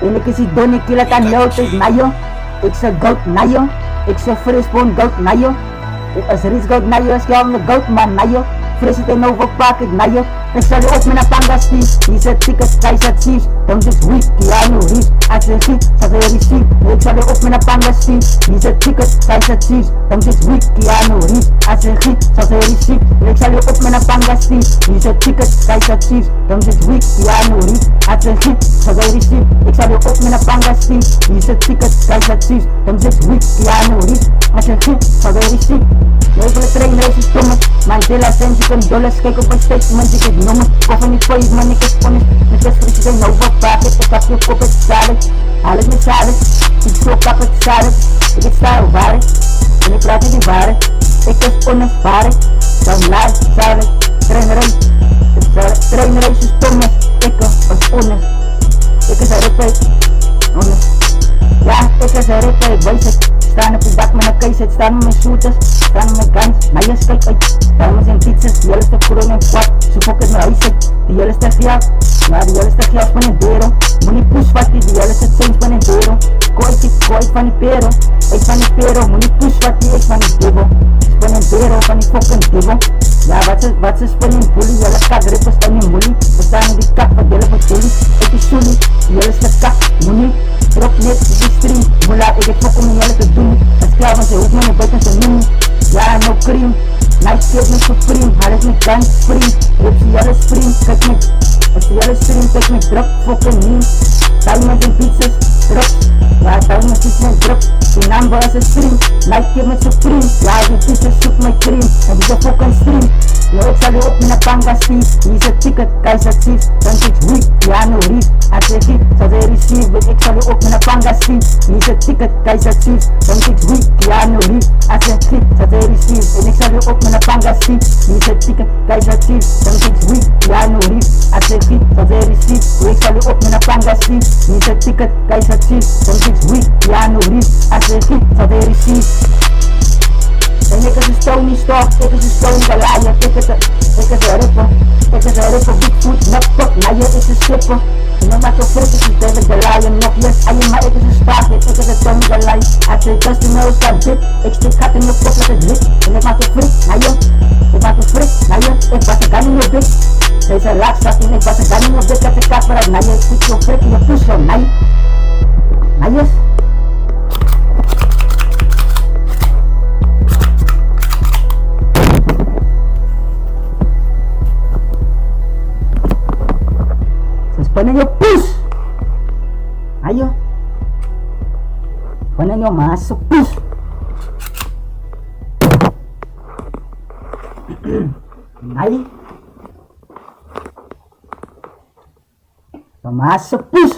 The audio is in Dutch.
En ik is die donnie killet aan jou tijd na jou. Ik zeg goud na jou. Ik zeg frisbone goud na jou. Ik is Ries goud na jou. Ik zeg de goud man na jou. Fris het en overpak ik na jou. Ik zal je op mijn panga zien. Hier zit tickets, kijk dat zie. Dan is weak, ja nu Ries. Als je giet, zal je receive. Ik zal je op mijn panga zien. Hier zit tickets, kijk dat zie. Dan is weak, ja nu Ries. Als je giet, zal je receive. Ik zal je op mijn panga zien. Hier zit tickets, kijk dat zie. Dan is weak, ja nu Ries. Als je giet, zal je receive. Ik zal je op mijn panga zien. Hier zit tickets, kijk dat zie. Dan is weak, ja nu Ries. Als je giet, zal je receive. Levele treinreis is domme. Mandela zijn ze kunnen dollars. Kijk op een statement, ik het noemen. Koffie niet voor je man, ik is vonnis. Met de fris zijn overpakken. Ik heb je kop het salad. Alles met salad. Ik zo kap het salad. Ik het stijl waarheid. En ik praat niet die waarheid. Ik is onervaren. Dan laat salad. Treinreis. Treinreis is domme. Ik is onnes. Ik is een repeat. Onnes. Ja, ik is een repeat. Wees het. Staan op de dak met een keizer, staan met mijn shooters, staan met mijn guns, maar je kijkt uit. Staan met zijn pizzas, die hele stuk kroon en kwart, zo fok het mijn huis uit. Die hele stuk geld, maar die hele stuk geld van een bero. Moet niet push wat die hele stuk cent van een bero. Kooi van die pero, ik van die pero. Moet niet push wat die ik van die dubbel. Van een bero, van die fucking dubbel. Ja, wat ze spelen bully, jelle kagrippers en die moelie. We staan in die kak, wat jelle vertullie. Ik is soelie, die hele stuk kak, moet niet. Drop net, die stream, mula, ik heb fok om die hele te doen. Het klaar, want ze hoeft me niet buiten te noemen. Ja, no cream, night kid met supreme. Haal het niet kan, spring, ik zie jelle spring, kijk me. Als je jelle spring, kijk me, drop, fucking niet. Taal met zijn pizzas, drop. Ja, taal met zijn drop. Die naam was een stream, night kid met supreme. Ja, die pizzas zoek mijn cream, en die is een fucking stream. Yo, ik zal je op mijn panga zien. Hier is het ticket, kijk dat zie. Dan is het weak, ja no Ries. Als je giet, zal je receive. Ik zal je op mijn panga zien. Hier is het ticket, kijk dat zie. Dan is het weak, ja no Ries. Als je giet, zal je receive. En ik zal je op mijn panga zien. Hier is het ticket, kijk dat zie. Dan is het weak, ja no Ries. Als je giet, zal je receive. Ik zal je op mijn panga zien. Hier is het ticket, kijk dat zie. Dan is het weak, ja no Ries. Als je giet, zal je receive. En ik is een stony stok, ik is een stony galaaier, ik is een ripper, Bigfoot, knock-up, maar je is een slipper. En dan maak je foto's, ik ben de lion, nog yes, I maar ik is een spaak, ik is een stony galaai. Als je customer is dat dik, ik stik gat in je kop met het lik. En ik maak je frik, naar je, ik maak je frik, naar je, ik was een gun in je dik. Deze raakzak en ik was een gun in je dik, als ik kap eruit, naar je, ik stik je frik in je pussel, naar je. Naar je. Ponen yo push. Ayo. Ponen yo masuk push. Ayo. Masuk push.